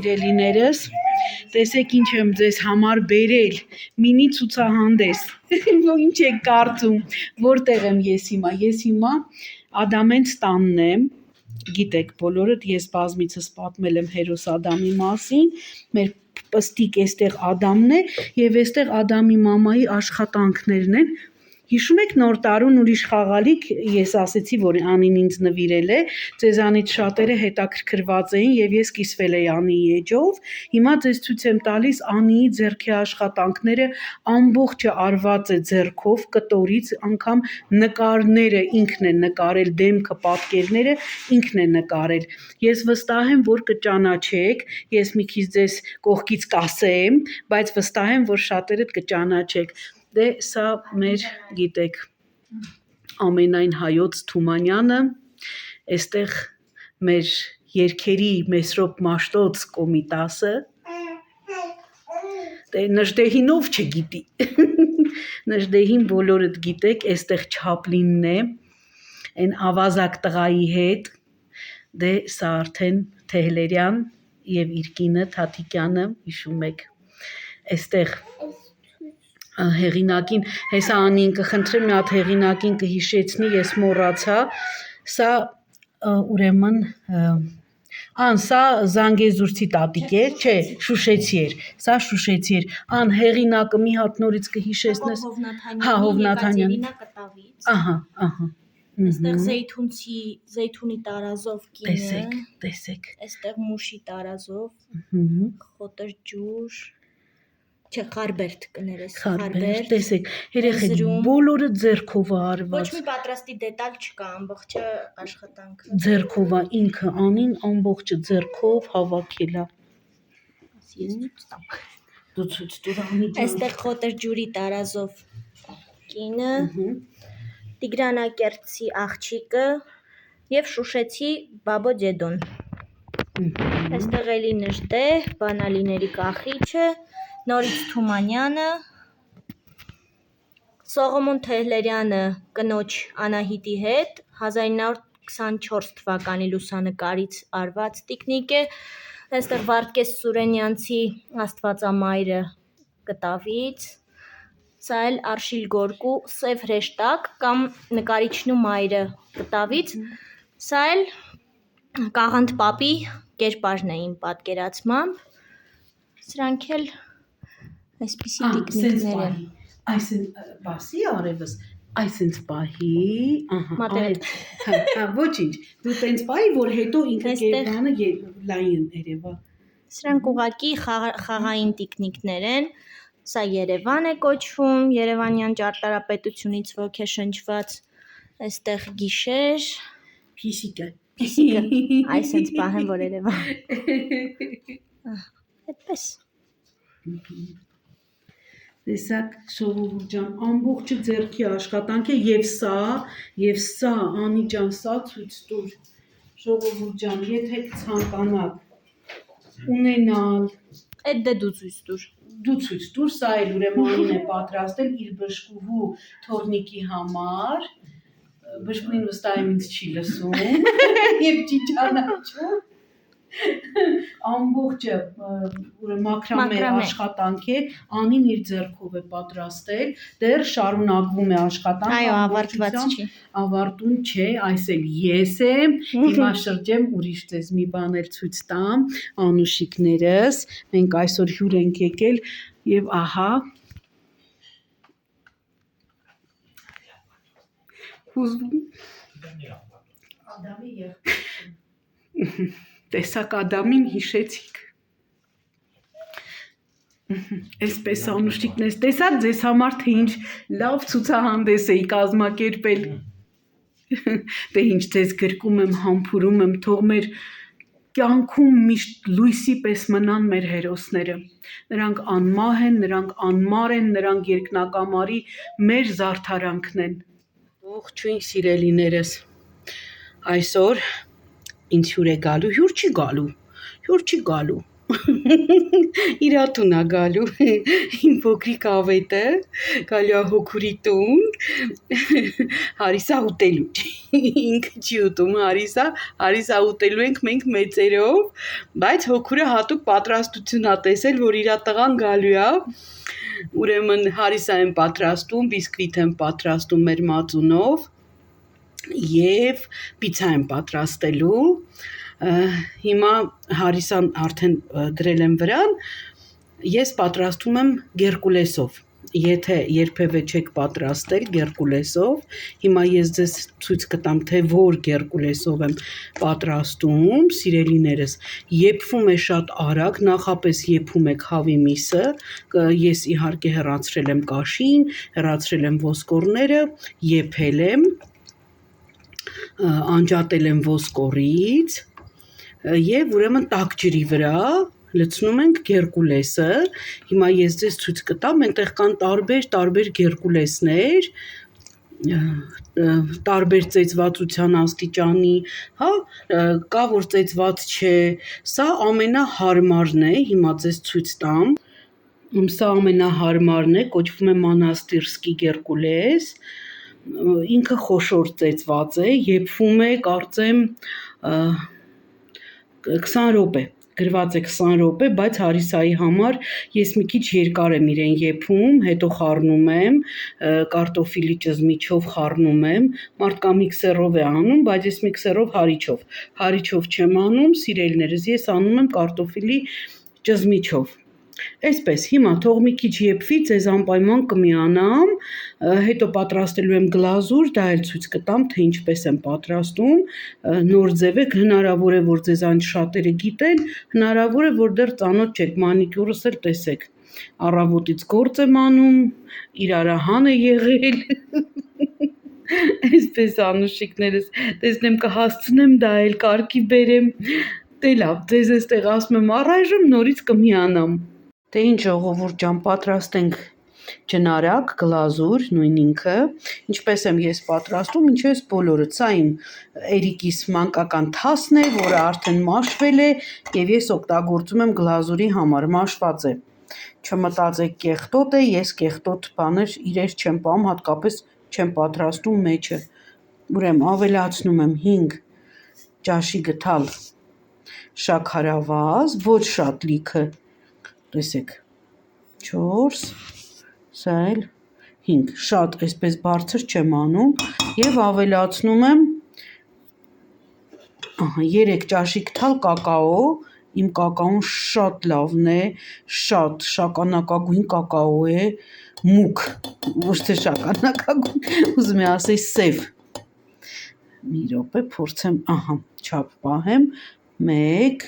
սիրելիներս, տեսեք ինչ եմ ձեզ համար բերել, մինի ցուցահանդես, ինչ եք կարծում, որտեղ եմ ես հիմա Ադամենց տանն եմ, գիտեք բոլորդ, ես բազմիցս պատմել եմ հերոս Ադամի մասին, մեր պստիկ էստեղ Ադամն է և էստեղ Ադամի մամայի աշխատանքներն են, հիշում եք նոր տարուն ուրիշ խաղալիք, ես ասեցի, որ Անին ինձ նվիրել է, ձեզանից շատերը հետաքրքրված էին և ես կիսվել էի Անիի էջով, հիմա ձեզ ցույց եմ տալիս Անիի ձեռքի աշխատանքները, ամբողջը արված է ձեռքով, կտորից, անգամ նկարները ինքն է նկարել, դեմքը, պատկերները ինքն է նկարել, ես վստահ եմ, որ կճանաչեք, ես մի քիչ ձեզ կողքից կասեմ, բայց վստահ եմ, որ շատերդ կճանաչեք, դե սա մեր, գիտեք, ամենայն հայոց Թումանյանը, էստեղ մեր երգերի Մեսրոպ Մաշտոց Կոմիտասը, դե Նժդեհին ով չգիտի, Նժդեհին բոլորդ գիտեք, էստեղ Չապլինն է, են ավազակ տղայի հետ, դե սա արդեն Թեհլերյան և իր կինը Թաթիկյանը, հիշում եք, էստեղ հեղինակին, հեսա Անին կխնդրեմ մի հատ հեղինակին կհիշեցնի, ես մոռացա, սա ուրեմն, սա Զանգեզուրցի տատիկ էր, չէ, Շուշեցի էր, սա Շուշեցի էր, հեղինակը մի հատ նորից կհիշեցնես, Հովնաթանյանի, Եկատերինա Կտավից, այստեղ Զեյթունի տարազով կինը, տեսեք, այստեղ Մուշի տարազով, Խոտր ջուր, Չէ, Խարբերտ կներես, Խարբերտ, տեսեք, երեխեք, բոլորը ձեռքով է արված, ոչ մի պատրաստի դետալ չկա, ամբողջը աշխատանքը, ձեռքով է, ինքը Անին ամբողջը ձեռքով հավաքել է, դու ցույց տուր Անի ջան, այստեղ Խոտր ջուրի տարազով կինը, Տիգրանակերտցի աղջիկը և Շուշեցի Բաբո Դեդոն, այստեղ էլի Նժդեհ, Բանալիների կախիչը, Նորից Թումանյանը, Սողոմոն Թեհլերյանը կնոջ Անահիտի հետ 1924 թվականի լուսանկարից արված տիկնիկ է, այստեղ Վարդգես Սուրենյանցի Աստվածամայրը կտավից, սա էլ Արշիլ Գորկու Սև հրեշտակ կամ նկարիչն ու մայրը կտավից, սա էլ Կաղանդ պապի կերպարն է իմ պատկերացմամբ, սրանք էլ այսպիսի տիկնիկներ են, բասի արևս, այսենց պահի, ոչինչ, դու տենց պահի, որ հետո ինքը կերպանը լայն երևա, սրանք ուղղակի խաղային տիկնիկներ են, սա Երևան է կոչվում, Երևանյան ճարտարապետությունից ոգեշնչված, այստեղ գիշեր, Փիսիկը, այսենց պահեմ, որ երևա, այդպես, տեսակ ժողովուրդ ջան, ամբողջը ձեռքի աշխատանք է և սա, Անի ջան, սա ցույց տուր, ժողովուրդ ջան, եթե կցանկանաք ունենալ, էդ դե դու ցույց տուր, սա էլ ուրեմն Անին է պատրաստել իր բժշկուհու թորնիկի համար, բժշկուհին վստահ եմ ինձ չի լսում և չի ճանաչում, ամբողջը մաքրամե աշխատանք է, Անին իր ձեռքով է պատրաստել, դեռ շարունակվում է աշխատանքը, այո, ավարտված չի, ավարտուն չէ, այս էլ ես եմ, հիմա շրջեմ ուրիշ ձեզ մի բան էլ ցույց տամ, Անուշիկներս, մենք այսօր հյուր ենք եկել և ահա, հուզվում, Ադամի եղբայրը, տեսակ Ադամին հիշեցիք, այսպես Անուշիկներս, տեսակ ձեզ համար թե ինչ լավ ցուցահանդես էի կազմակերպել, դե ինչ ձեզ գրկում եմ, համբուրում եմ, թող մեր կյանքում միշտ լույսի պես մնան մեր հերոսները, նրանք անմահ են, նրանք անմար են, նրանք երկնակամարի մեր զարդարանքն են, ողջույն սիրելիներս, այսօր ինձ հյուր է գալու, հյուր չի գալու, Իրատուն է գալու իմ փոքրիկ ավետը, գալու է հոգուրի տուն, Հարիսա ուտելու, ինքը չի ուտում Հարիսա ուտելու ենք մենք մեծերով, բայց հոգուրը հատուկ պատրաստություն ա տեսել, որ իրա տղան գալու է, ուրեմն Հարիսա եմ պատրաստում, բիսկվիթ եմ պատրաստում մեր մածունով և պիցա եմ պատրաստելու, հիմա Հարիսան արդեն դրել եմ վրան, ես պատրաստում եմ գերկուլեսով, եթե երբևէ չեք պատրաստել գերկուլեսով, հիմա ես ձեզ ցույց կտամ, թե որ գերկուլեսով եմ պատրաստում, սիրելիներս, եփվում է շատ արագ, նախապես եփում եք հավի միսը, ես իհարկե հեռացրել եմ կաշին, հեռացրել եմ ոսկորները, եփել եմ, անջատել եմ ոսկորից և ուրեմն տաք ջրի վրա լցնում ենք գերկուլեսը, հիմա ես ձեզ ցույց կտամ, այնտեղ կան տարբեր գերկուլեսներ, տարբեր ծեծվածության աստիճանի, հա, կա որ ծեծված չէ, սա ամենահարմարն է, հիմա ձեզ ցույց տամ, սա ամենահարմարն է, կոչվում է մանաստիրսկի գերկուլես, ինքը խոշոր ծեծված է, եփվում է, կարծեմ 20 րոպե, գրված է 20 րոպե, բայց Հարիսայի համար ես մի քիչ երկար եմ իրեն եփում, հետո խառնում եմ, կարտոֆիլի ճզմիչով խառնում եմ, մարդկա միքսերով է անում, բայց ես միքսերով հարիչով չեմ անում, սիրելիներս, ես անում եմ կարտոֆիլի ճզմիչով, այսպես, հիմա թող մի քիչ եփվի, ձեզ անպայման կմիանամ, հետո պատրաստելու եմ գլազուր, դա էլ ցույց կտամ, թե ինչպես եմ պատրաստում, նոր ձև է, հնարավոր է, որ ձեզանից շատերը գիտեն, հնարավոր է, որ դեռ ծանոթ չեք, մանիկյուրս էլ տեսեք, առավոտից գործ եմ անում, իրարահան է եղել, այսպես անուշիկներս, տեսնեմ կհասցնեմ դա էլ կարգի բերեմ, դե լավ, ձեզ էստեղ ասում եմ առայժմ նորից կմիանամ, դե ինչ ժողովուրդ ջան, պատրաստենք ջնարակ, գլազուր, նույն ինքը, ինչպես եմ ես պատրաստում, ինչպես բոլորը, սա իմ Էրիկիս մանկական թասն է, որը արդեն մաշվել է և ես օգտագործում եմ գլազուրի համար, մաշված է, չմտածեք կեղտոտ է, ես կեղտոտ բաներ իրեր չեմ պահում, հատկապես չեմ պատրաստում մեջը, ուրեմն ավելացնում եմ 5 ճաշի գթալ շաքարավազ, ոչ շատ լիքը, տեսեք, 4, սա էլ 5, շատ այսպես բարձր չեմ անում և ավելացնում եմ 3 ճաշի գթալ կակաո, իմ կակաոն շատ լավն է, շատ շագանակագույն կակաո է, մուգ, ոչ թե շագանակագույն, ուզում եմ ասել սև, մի րոպե փորձեմ, չափ պահեմ, 1,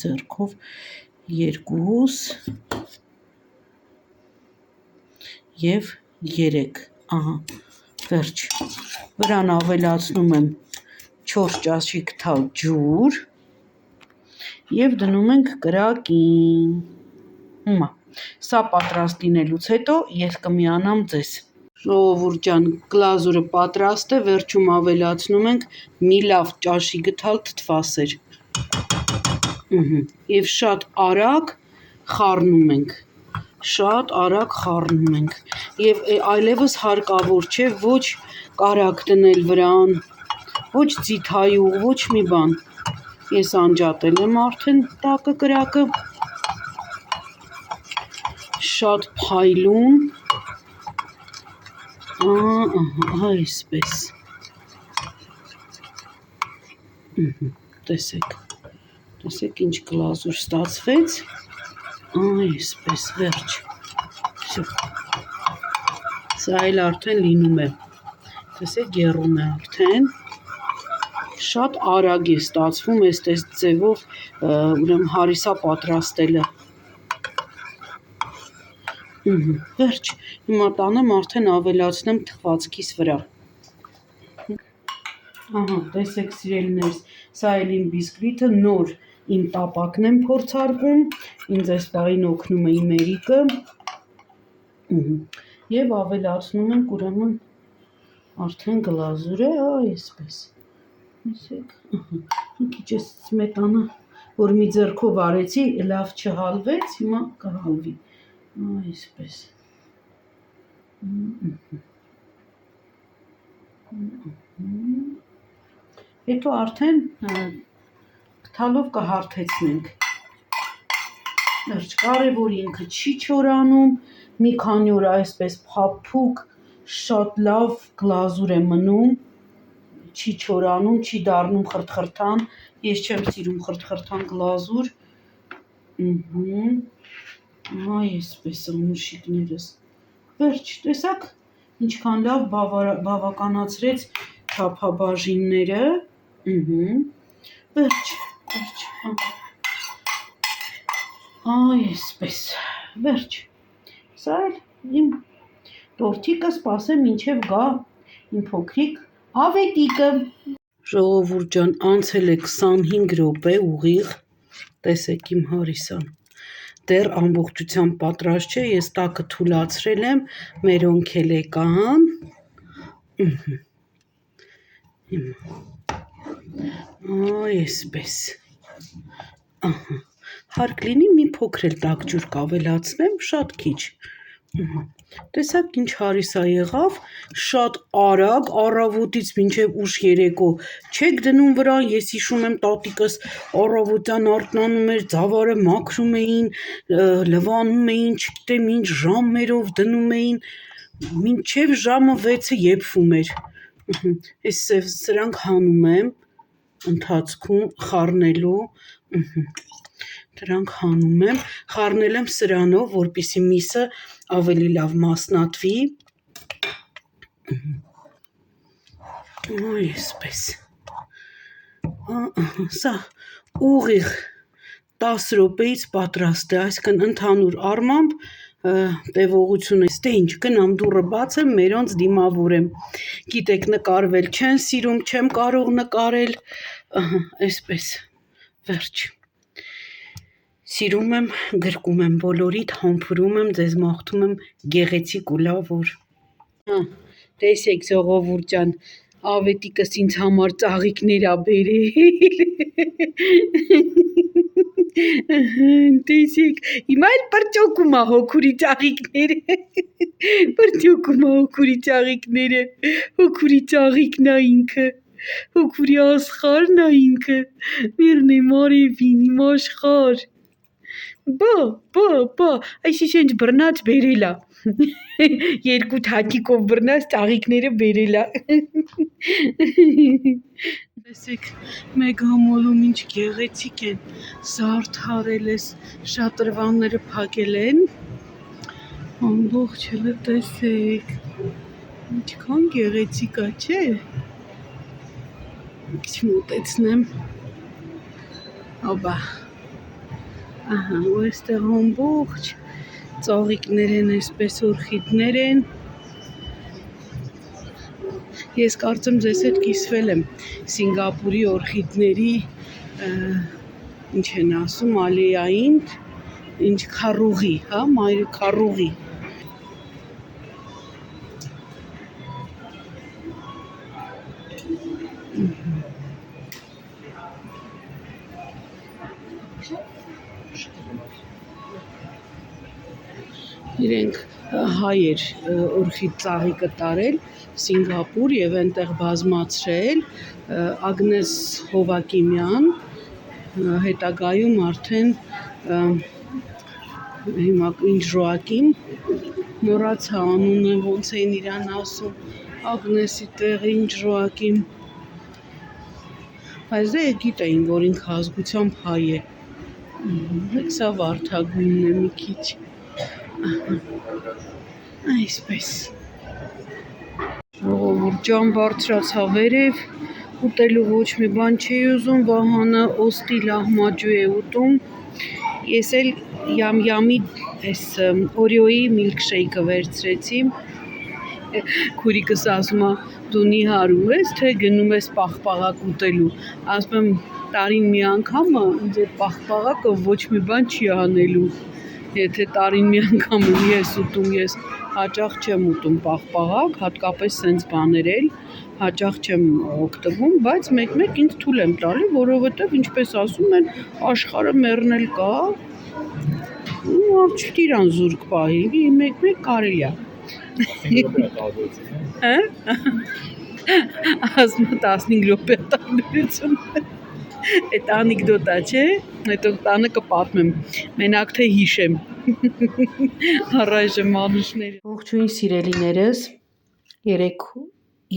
ձեռքով 2 և 3, վերջ, վրան ավելացնում եմ 4 ճաշի գթալ ջուր և դնում ենք կրակին, հիմա, սա պատրաստ լինելուց հետո ես կմիանամ ձեզ, ժողովուրդ ջան, գլազուրը պատրաստ է, վերջում ավելացնում ենք մի լավ ճաշի գթալ թթվասեր և շատ արագ խառնում ենք, և այլևս հարկավոր չէ ոչ կարագ դնել վրան, ոչ ձիթայուղ, ոչ մի բան, ես անջատել եմ արդեն տակը կրակը, շատ փայլուն, այսպես, տեսեք ինչ գլազուր ստացվեց, այսպես, վերջ, սա էլ արդեն լինում է, տեսեք գեռում է արդեն, շատ արագ է ստացվում էստես ձևով ուրեմն հարիսա պատրաստելը, վերջ, հիմա տանեմ արդեն ավելացնեմ թխվածքիս վրա, տեսեք սիրելիներս, սա էլ իմ բիսկվիթը նոր իմ տապակն եմ փորձարկում, ինձ այս պահին օգնում է իմ Էրիկը, և ավելացնում ենք ուրեմն արդեն գլազուրը, այսպես, Տեսեք, մի քիչ է սմետանը, որ մի ձեռքով արեցի, լավ չհալվեց, հիմա կհալվի, այսպես, հետո արդեն թալով կհարթեցնենք, կարևոր ինքը չի չորանում, մի քանի օր այսպես փափուկ, շատ լավ գլազուր է մնում, չի չորանում, չի դառնում խրթխրթան, ես չեմ սիրում խրթխրթան գլազուր, այսպես անուշիկներս, վերջ, տեսակ, ինչքան լավ բավականացրեց չափաբաժինները, վերջ, այսպես, վերջ, սա էլ իմ տորթիկը սպասեմ մինչև գա իմ փոքրիկ ավետիկը։ Ժողովուրդ ջան, անցել է 25 րոպե ուղիղ, տեսեք իմ հարիսան, դեռ ամբողջությամբ պատրաստ չէ, ես տակը թուլացրել եմ, մերոնք էլ եկան, այսպես, հարկ լինի մի փոքր էլ տաք ջուր կավելացնեմ, շատ քիչ, տեսակ ինչ հարիսա եղավ, շատ արագ, առավոտից մինչև ուշ երեկո չեք դնում վրան, ես հիշում եմ տատիկս առավոտյան արթնանում էր, ձավարը մաքրում էին, լվանում էին, չգիտեմ ինչ ժամերով դնում էին, մինչև ժամը 6-ը եփվում էր, այս սրանք հանում եմ ընթացքում խառնելու, դրանք հանում եմ, խառնել եմ սրանով, որպեսզի միսը ավելի լավ մասնատվի, այսպես, սա ուղիղ 10 րոպեից պատրաստ է, այսինքն ընդհանուր առմամբ տևողությունը, դե ինչ, գնամ դուռը բացեմ, մերոնց դիմավորեմ, գիտեք նկարվել չեն սիրում, չեմ կարող նկարել, այսպես, վերջ, սիրում եմ, գրկում եմ բոլորիդ, համբուրում եմ, ձեզ մաղթում եմ գեղեցիկ ու լավ օր, տեսեք ժողովուրդ ջան, ավետիկս ինձ համար ծաղիկներ ա բերել, տեսեք, հիմա էլ պրճոկում ա հոգուրի ծաղիկները, հոգուրի ծաղիկն ա ինքը, հոգուրի աշխարհն ա ինքը, մերնե մարևին իմ աշխարհ, բա, այսիշ ինչ բռնած բերել ա, երկու թաթիկով բռնած ծաղիկները բերել ա, տեսեք, մեկ համոլում ինչ գեղեցիկ են, զարդարել ես, շատրվանները փակել են, ամբողջը տեսեք, ինչքան գեղեցիկ ա, չէ, քիչ մոտեցնեմ, ապա, ու այստեղ ամբողջ ծաղիկներ են, այսպես օրխիդներ են, ես կարծեմ ձեզ հետ կիսվել եմ Սինգապուրի օրխիդների, ինչ են ասում, ալեային, ինչ քառուղի, մայրը քառուղի, իրենք հայեր օրխիդ ծաղիկը տարել Սինգապուր և այնտեղ բազմացրել Ագնես Հովակիմյան, հետագայում արդեն հիմա ինչ Ժոակիմ, մոռացա անունը ոնց էին իրան ասում, Ագնեսի տեղը ինչ Ժոակիմ, բայց դե գիտեին, որ ինքը ազգությամբ հայ է, սա վարդագույնն է մի քիչ, այսպես, ժողովուրդ ջան, բարձրացա վերև, ուտելու ոչ մի բան չի ուզում, Վահանը օստի լահմաջու է ուտում, ես էլ յամյամի օրիոյի միլքշեյքը վերցրեցի, քուրիկս ասում է, դու նիհարում ես, թե գնում ես պաղպաղակ ուտելու, ասում եմ տարին մի անգամը ինձ այդ պաղպաղակը ոչ մի բան չի անելու, եթե տարին մի անգամը ես ուտում, ես հաճախ չեմ ուտում պաղպաղակ, հատկապես սենց բաներ էլ հաճախ չեմ օգտվում, բայց մեկ-մեկ ինձ թույլ եմ տալի, որովհետև ինչպես ասում են, աշխարհը մեռնել կա, ու չտիրան զուրկ պահի, մեկ-մեկ կարելի է։ Հա? Ասում 15 րոպե տարբերություն։ Այդ անեկդոտա չէ, հետո տանը կպատմեմ, մենակ թե հիշեմ առայժմ անուշները։ Ողջույն սիրելիներս, 3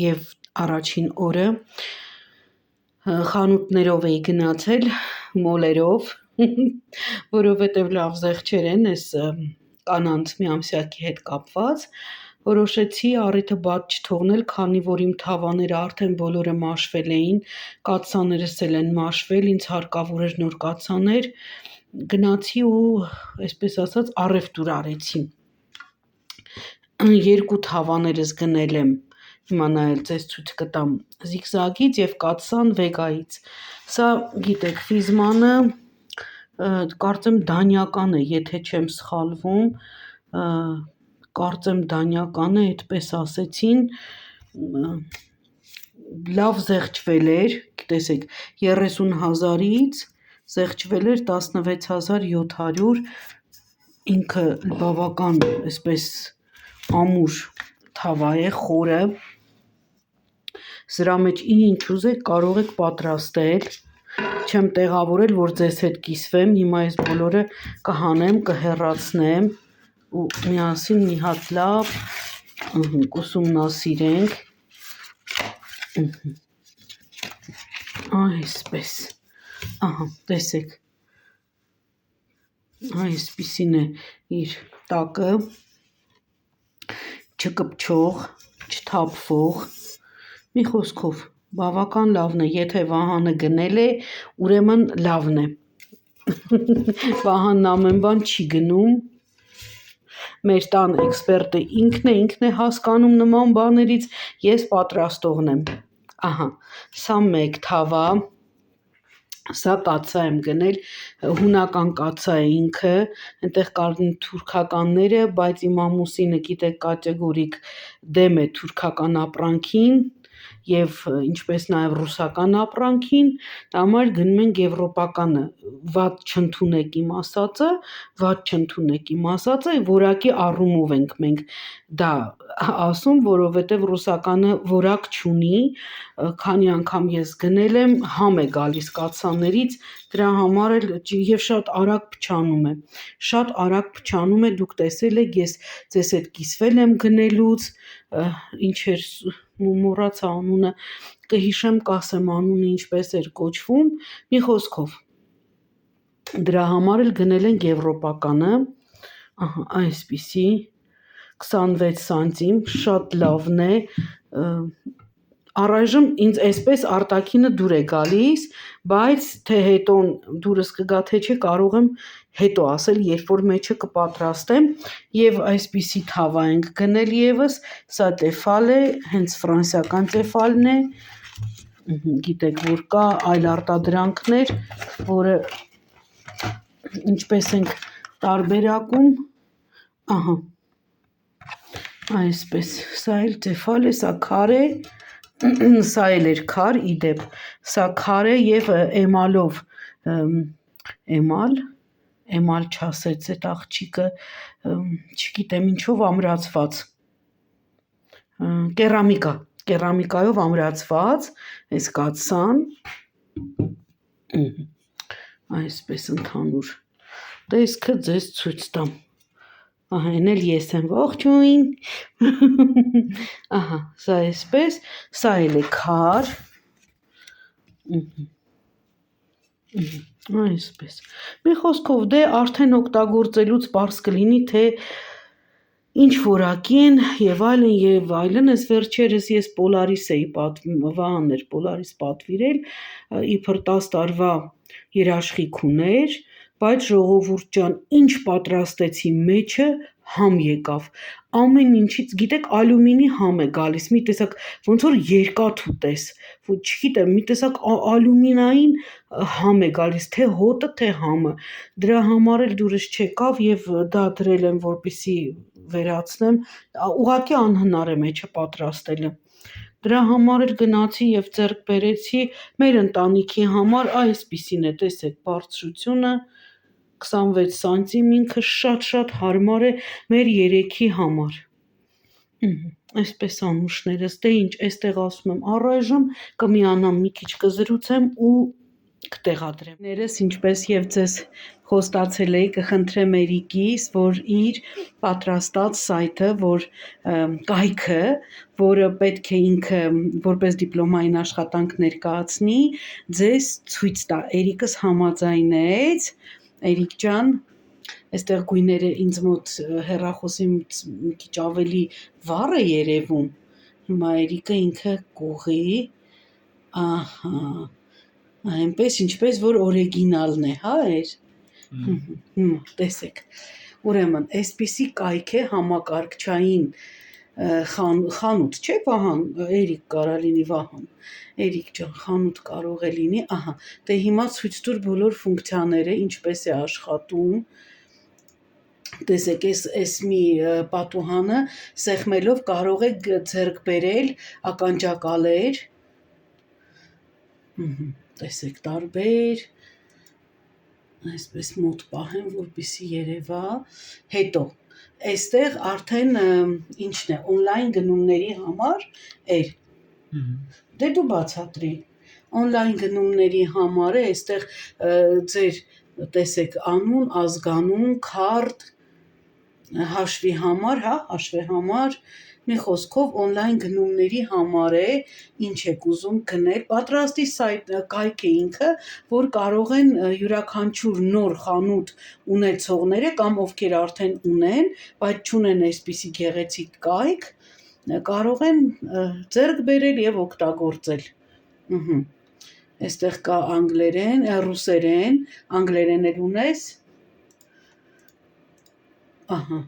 եւ առաջին օրը խանութներով էի գնացել, մոլերով, որովհետև լավ զեղչեր են այս կանանց միամսյակի հետ կապված, որոշեցի առիթը բաց չթողնել, քանի որ իմ թավաները արդեն բոլորը մաշվել էին, կաթսաներս էլ են մաշվել, ինձ հարկավոր էր նոր կաթսաներ, գնացի ու այսպես ասած առևտուր արեցի։ 2 թավաներս գնել եմ, հիմա նայել ձեզ ցույց կտամ, զիգզագից եւ կաթսան վեգայից։ Սա գիտեք, ֆիզմանը կարծեմ դանյական է, եթե չեմ սխալվում, կարծեմ դանյական է, այդպես ասեցին, լավ զեղչվել էր, տեսեք, 30,000-ից զեղչվել էր 16,700, ինքը բավական այսպես ամուր թավա է, խորը, սրա մեջ ինչ ուզեք կարող եք պատրաստել, չեմ տեղավորել, որ ձեզ հետ կիսվեմ, հիմա այս բոլորը կհանեմ, կհեռացնեմ ու միասին մի հատ լավ կուսումնասիրենք, այսպես, ահա, տեսեք, այսպիսին է իր տակը, չկպչող, չթափվող, մի խոսքով, բավական լավն է, եթե Վահանը գնել է, ուրեմն լավն է, Վահանն ամեն բան չի գնում, մեր տան էքսպերտը ինքն է հասկանում նման բաներից, ես պատրաստողն եմ, ահա, սա մեկ թավա, սա կաթսա եմ գնել, հունական կաթսա է ինքը, այնտեղ կան թուրքականները, բայց իմ ամուսինը գիտեք կատեգորիկ դեմ է թուրքական ապրանքին եւ ինչպես նաեւ ռուսական ապրանքին, դա համար գնում ենք եվրոպականը, վատ չընդունեք իմ ասածը, որակի առումով ենք մենք դա ասում, որովհետև ռուսականը որակ չունի, քանի անգամ ես գնել եմ, համ է գալիս կաթսաներից, դրա համար էլ եւ շատ արագ փչանում է, դուք տեսել եք, ես ձեզ հետ կիսվել եմ գնելուց, ինչ էր մոռացա անունը, կհիշեմ, կասեմ անունը ինչպես էր կոչվում, մի խոսքով, դրա համար էլ գնել ենք եվրոպականը, ահա, այսպիսի, 26 սանտիմ, շատ լավն է, առայժմ ինձ այսպես արտաքինը դուր է գալիս, բայց թե հետո դուրս կգա թե չէ կարող եմ հետո ասել, երբ որ մեջը կպատրաստեմ եւ այսպիսի թավա ենք գնել եւս, սա տեֆալ է, հենց ֆրանսիական տեֆալն է, գիտեք որ կա այլ արտադրանքներ, որը ինչպես ենք տարբերակում, ահա, այսպես, սա էլ տեֆալ է, սա քար է, սա էլ էր քար, իդեպ, սա քար է եւ էմալով, էմալ չասեց այդ աղջիկը, չգիտեմ ինչով ամրացված, կերամիկայով ամրացված, այս կաթսան, այսպես ընդհանուր, տեսքը ձեզ ցույց տամ, ահա են էլ ես եմ, ողջույն, ահա, սա այսպես, սա էլ է քար, այսպես, մի խոսքով դե արդեն օգտագործելուց պարզ կլինի, թե ինչ որակի են եւ այլն, այս վերջերս ես Polaris էի Վահանն էր Polaris պատվիրել, իբր 10 տարվա երաշխիք ուներ, բայց ժողովուրդ ջան, ինչ պատրաստեցի մեջը, համ եկավ, ամեն ինչից, գիտեք, ալյումինի համ է գալիս, մի տեսակ, ոնց որ երկաթուտես, չգիտեմ, մի տեսակ ալյումինային համ է գալիս, թե հոտը, թե համը, դրա համար էլ դուրս չեկավ եւ դա դրել եմ, որպեսզի վերացնեմ, ուղղակի անհնար է մեջը պատրաստելը։ Դրա համար էլ գնացի եւ ձեռք բերեցի մեր ընտանիքի համար այսպիսին է, տեսեք, բարձրությունը 26 սանտիմ, ինքը շատ հարմար է մեր երեքի համար։ Այսպես անուշներս, դե ինչ, այստեղ ասում եմ առայժմ կմիանամ մի քիչ կզրուցեմ ու կտեղադրեմ։ Ներս ինչպես եւ ձեզ խոստացել էի, կխնդրեմ Էրիկից, որ իր պատրաստած սայթը, որ կայքը, որը պետք է ինքը որպես դիպլոմային աշխատանք ներկայացնի, ձեզ ցույց տա։ Էրիկս համաձայնեց, Էրիկ ջան, այստեղ գույները ինձ մոտ հեռախոսից մի քիչ ավելի վառ է երևում։ Հիմա Էրիկը ինքը կողի, ահա, այնպես ինչպես որ օրիգինալն է, հա էր։ Տեսեք, ուրեմն այսպիսի կայք է համակարգչային խանութ, չէ Վահան, Էրիկ կարա լինի Վահան, Էրիկ ջան, խանութ կարող է լինի, ահա, դե հիմա ցույց տուր բոլոր ֆունկցիաները, ինչպես է աշխատում, տեսեք, այս մի պատուհանը սեղմելով կարող եք ձեռք բերել ականջակալեր, տեսեք, տարբեր, այսպես մոտ պահեմ, որպեսզի երևա, հետո, այստեղ արդեն ինչն է, օնլայն գնումների համար էր, դե դու բացատրի, օնլայն գնումների համար է, այստեղ ձեր, տեսեք, անուն, ազգանուն, քարտ, հաշվի համար, հա, հաշվի համար, մի խոսքով օնլայն գնումների համար է, ինչ եք ուզում գնել, պատրաստի կայք է ինքը, որ կարող են յուրաքանչյուր նոր խանութ ունեցողները կամ ովքեր արդեն ունեն, բայց չունեն այսպիսի գեղեցիկ կայք, կարող են ձեռք բերել եւ օգտագործել։ Այստեղ կա անգլերեն, ռուսերեն, անգլերեն էլ ունես։ Ահա,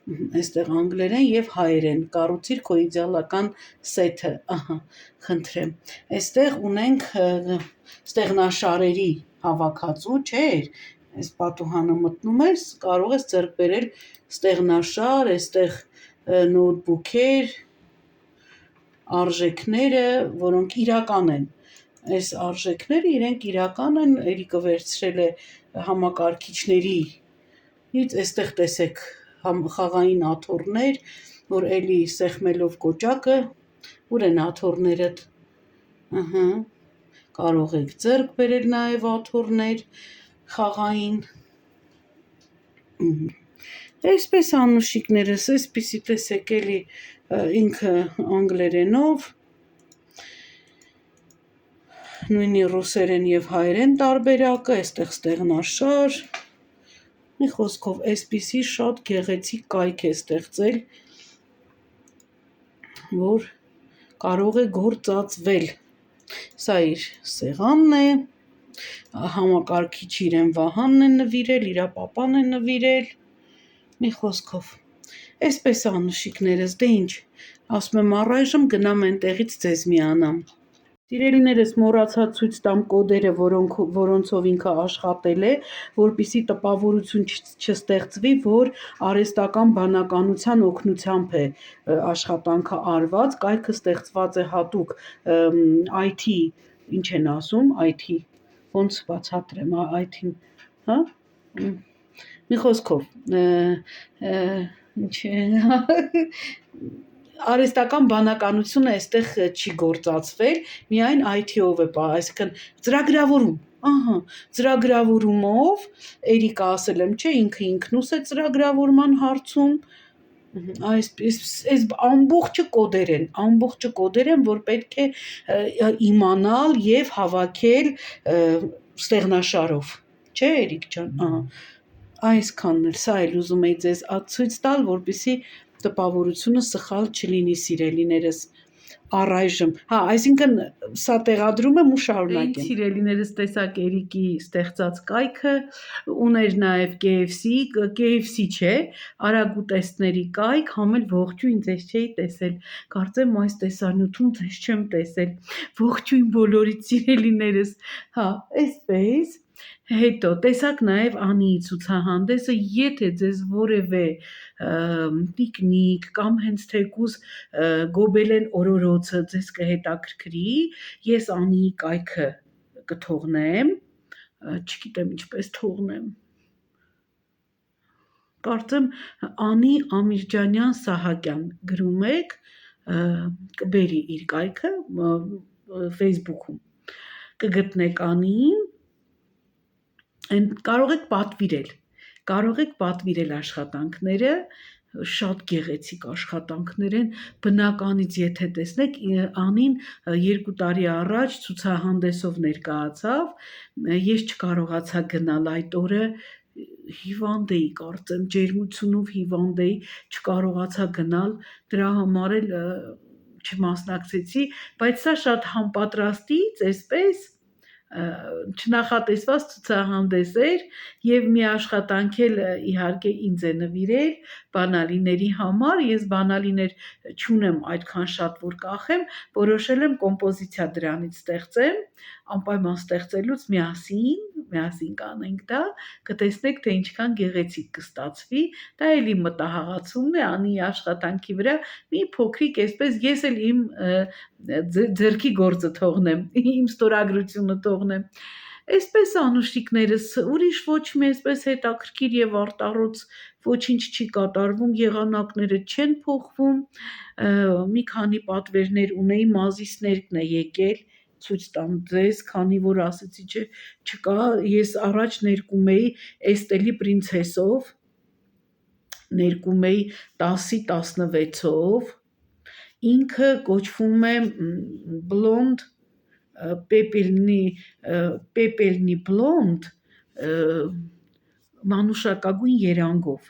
այստեղ անգլերեն եւ հայերեն, կառուցիր քո իդեալական սեթը, ահա, խնդրեմ, այստեղ ունենք ստեղնաշարերի հավաքածու, չէ՞, այս պատուհանը մտնում ես, կարող ես ձեռք բերել ստեղնաշար, այստեղ նոթբուքեր, արժեքները, որոնք իրական են, այս արժեքները իրենք իրական են, Էրիկը վերցրել է համակարգիչների, այստեղ տեսեք խաղային աթոռներ, որ էլի սեղմելով կոճակը, ուր են աթոռներդ, կարող եք ձեռք բերել նաև աթոռներ խաղային, այսպես անուշիկներս, այսպիսի տեսեք էլի ինքը անգլերենով, նույնի ռուսերեն և հայերեն տարբերակը, այստեղ ստեղնաշար, մի խոսքով այսպիսի շատ գեղեցիկ կայք է ստեղծել, որ կարող է գործածվել, սա իր սեղանն է, համակարգիչ իրեն Վահանն է նվիրել, իրա պապան է նվիրել, մի խոսքով, այսպես անուշիկներս, դե ինչ, ասում եմ առայժմ գնամ այնտեղից ձեզ միանամ։ Սիրելիներս, մոռացա ցույց տամ կոդերը, որոնցով ինքը աշխատել է, որպեսզի տպավորություն չստեղծվի, որ արհեստական բանականության օգնությամբ է աշխատանքը արված, կայքը ստեղծված է հատուկ IT, ինչ են ասում, IT, ոնց բացատրեմ, IT-ն, հա, մի խոսքով, ինչ է, արհեստական բանականությունը այստեղ չի գործածվել, միայն IT-ով է, այսինքն ծրագրավորում, ահա, ծրագրավորումով, Էրիկը ասել եմ, չէ, ինքը ինքնուս է ծրագրավորման հարցում, այս ամբողջը կոդեր են, որ պետք է իմանալ և հավաքել ստեղնաշարով, չէ Էրիկ ջան, ահա, այսքանն էլ, սա էլ ուզում էի ձեզ ցույց տալ, որպեսզի տպավորությունը սխալ չլինի սիրելիներս, առայժմ, հա, այսինքն սա տեղադրում եմ ու շարունակեմ։ Սիրելիներս, տեսակ Էրիկի ստեղծած կայքը, ուներ նաև KFC չէ, արագուտեստների կայք, համ էլ ողջույն ձեզ չէի տեսել, կարծեմ այս տեսանյութում ձեզ չեմ տեսել, ողջույն բոլորիդ սիրելիներս, հա, այսպես, Հետո տեսաք նաև Անիի ցուցահանդեսը, եթե ձեզ որևէ տիկնիկ կամ հենց թեկուզ գոբելեն օրորոցը ձեզ կհետաքրքրի, ես Անիի կայքը կթողնեմ, չգիտեմ ինչպես թողնեմ, կարծեմ Անի Ամիրջանյան Սահակյան գրում եք, կբերի իր կայքը Facebook-ում, կգտնեք Անիին, կարող եք պատվիրել աշխատանքները, շատ գեղեցիկ աշխատանքներ են, բնականից եթե տեսնեք, Անին 2 տարի առաջ ցուցահանդեսով ներկայացավ, ես չկարողացա գնալ այդ օրը, հիվանդ էի կարծեմ, ջերմությունով հիվանդ էի, չկարողացա գնալ, դրա համար էլ չմասնակցեցի, բայց սա շատ համապատրաստից, այսպես չնախատեսված ցուցահանդես էր եւ մի աշխատանք էլ իհարկե ինձ է նվիրել բանալիների համար, ես բանալիներ չունեմ այդքան շատ որ կախեմ, որոշել եմ կոմպոզիցիա դրանից ստեղծեմ, անպայման ստեղծելուց միասին կանենք դա, կտեսնեք թե ինչքան գեղեցիկ կստացվի, դա էլ իմ մտահղացումն է Անիի աշխատանքի վրա, մի փոքրիկ այսպես ես էլ իմ ձեռքի գործը թողնեմ, իմ ստորագրությունը թողնեմ, այսպես անուշիկներս, ուրիշ ոչ մի այսպես հետաքրքիր եւ արտառոց ոչինչ չի կատարվում, եղանակները չեն փոխվում, մի քանի պատվերներ ունեի, մազիսներն է եկել, ցույց տամ ձեզ, քանի որ ասեցի չէ, չկա, ես առաջ ներկում էի Էստելի պրինցեսով, ներկում էի 10-16-ով, ինքը կոչվում է բլոնդ, պեպելնի բլոնդ, մանուշակագույն երանգով,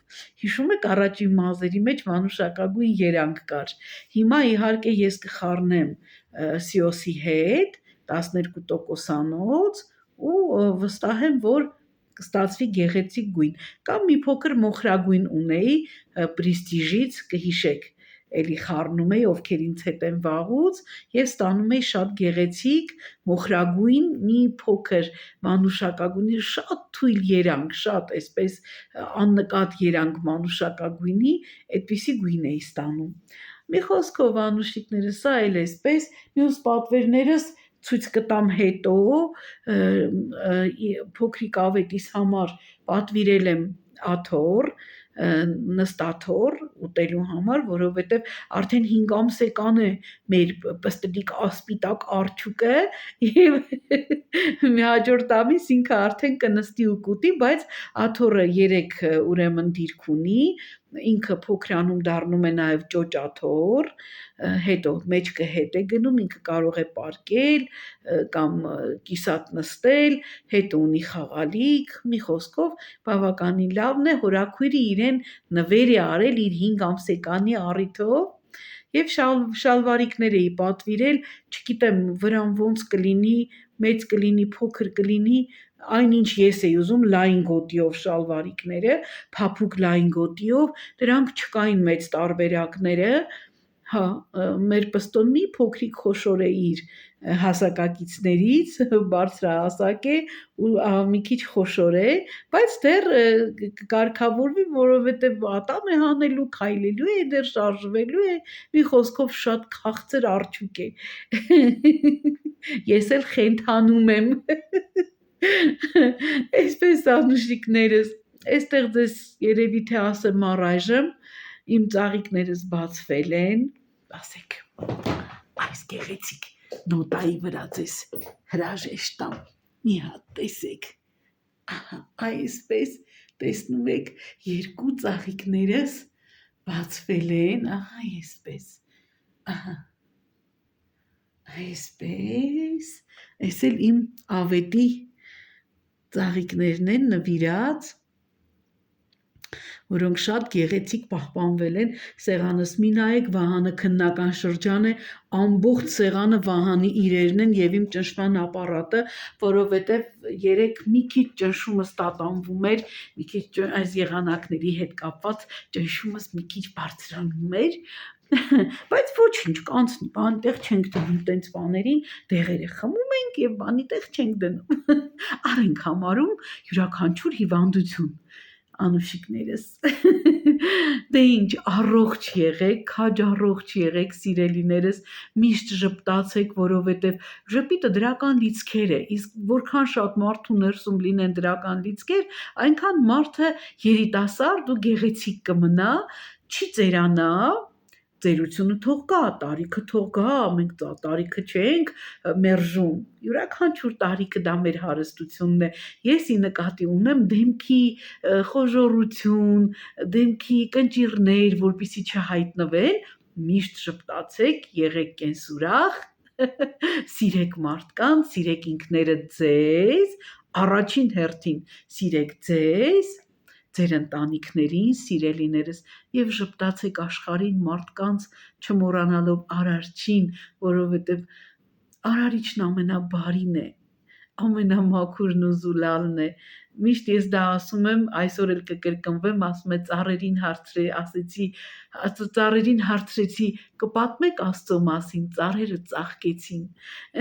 հիշում եք առաջին մազերի մեջ մանուշակագույն երանգ կար, հիմա իհարկե ես կխառնեմ սիոսի հետ, 12%-անոց ու վստահ եմ, որ կստացվի գեղեցիկ գույն, կամ մի փոքր մոխրագույն ունեի պրիստիժից, կհիշեք, էլի խառնում էի, ովքեր ինձ հետ են վաղուց, եւ ստանում էի շատ գեղեցիկ, մոխրագույն, մի փոքր մանուշակագույնի, շատ թույլ երանգ, շատ այսպես աննկատ երանգ մանուշակագույնի, այդպիսի գույն էի ստանում, մի խոսքով անուշիկներս, սա էլ այսպես, մյուս պատվերներս ցույց կտամ հետո, փոքրիկ ավետիս համար պատվիրել եմ աթոռ, նստաթոռ ուտելու համար, որովհետև արդեն 5 ամսեկան է մեր պստլիկ ասպիտակ արջուկը եւ հաջորդ ամիս ինքը արդեն կնստի ու կուտի, բայց աթոռը 3 ուրեմն դիրք ունի, ինքը փոքրանում դառնում է նաև ճոճաթոռ, հետո մեջքը հետ է գնում, ինքը կարող է պառկել կամ կիսատ նստել, հետո ունի խաղալիք, մի խոսքով բավականին լավն է, հորաքույրը իրեն նվեր է արել իր 5 ամսեկանի առիթով եւ շալվարիկներ էի պատվիրել, չգիտեմ վրան ոնց կլինի, մեծ կլինի, փոքր կլինի, այնինչ ես էի ուզում լայն գոտիով շալվարիկները, փափուկ լայն գոտիով, դրանք չկային մեծ տարբերակները, հա, մեր պստոն մի փոքրիկ խոշոր է իր հասակակիցներից, բարձրահասակ է ու մի քիչ խոշոր է, բայց դեռ կարգավորվի, որովհետև ատամ է հանելու, քայլելու է, դեռ շարժվելու է, մի խոսքով շատ քաղցր արջուկ է, ես էլ խենթանում եմ, այսպես անուշիկներս, այստեղ ձեզ երևի թե ասեմ առայժմ, իմ ծաղիկներս բացվել են, ասեք, այս գեղեցիկ նոտայի վրա ձեզ հրաժեշտ տամ, մի հատ տեսեք, այսպես տեսնում եք 2 ծաղիկներս բացվել են, այսպես, այս էլ իմ ավետի ծաղիկներն են նվիրած, որոնք շատ գեղեցիկ պահպանվել են սեղանս, մի նայեք Վահանը քննական շրջան է, ամբողջ սեղանը Վահանի իրերն են եւ իմ ճնշման ապարատը, որովհետեւ երեք մի քիչ ճնշումս տատանվում էր, մի քիչ այս եղանակների հետ կապված ճնշումս մի քիչ բարձրանում էր, Բայց ոչինչ կանցնի, բան տեղ չենք դնում տենց բաներին, դեղերը խմում ենք եւ բանի տեղ չենք դնում։ Արենք համարում յուրաքանչյուր հիվանդություն անուշիկներս։ Դե ինչ, առողջ եղեք, քաջ առողջ եղեք, սիրելիներս, միշտ ժպտացեք, որովհետև ժպիտը դրական լիցքեր է, իսկ որքան շատ մարդու ներսում լինեն դրական լիցքեր, այնքան մարդը երիտասարդ ու գեղեցիկ կմնա, չի ծերանա, ծերությունը թող գա, տարիքը թող գա, մենք տարիքը չենք մերժում, յուրաքանչյուր տարիքը դա մեր հարստությունն է, ես ի նկատի ունեմ դեմքի խոժոռություն, դեմքի կնճիռներ, որպեսզի չհայտնվեն, միշտ ժպտացեք, եղեք կենսուրախ, սիրեք մարդկանց, սիրեք ինքներդ ձեզ, առաջին հերթին սիրեք ձեզ, ձեր ընտանիքներին, սիրելիներս եւ ժպտացեք աշխարհին մարդկանց չմոռանալով Արարչին, որովհետեւ Արարիչն ամենաբարին է, ամենամաքուրն ու զուլալն է։ Միշտ ես դա ասում եմ, այսօր էլ կկրկնվեմ, ասում եմ ծառերին հարցրեցի, կպատմեք Աստծո մասին, ծառերը ծաղկեցին։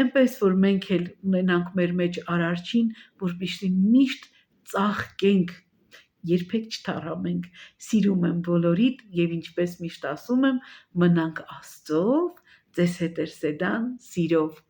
Էնպես որ մենք էլ ունենանք մեր մեջ Արարչին, որպեսզի միշտ ծաղկենք, երբեք չթառամենք, սիրում եմ բոլորիդ եւ ինչպես միշտ ասում եմ, մնանք Աստծով, ձեզ հետ է Սեդան, սիրով։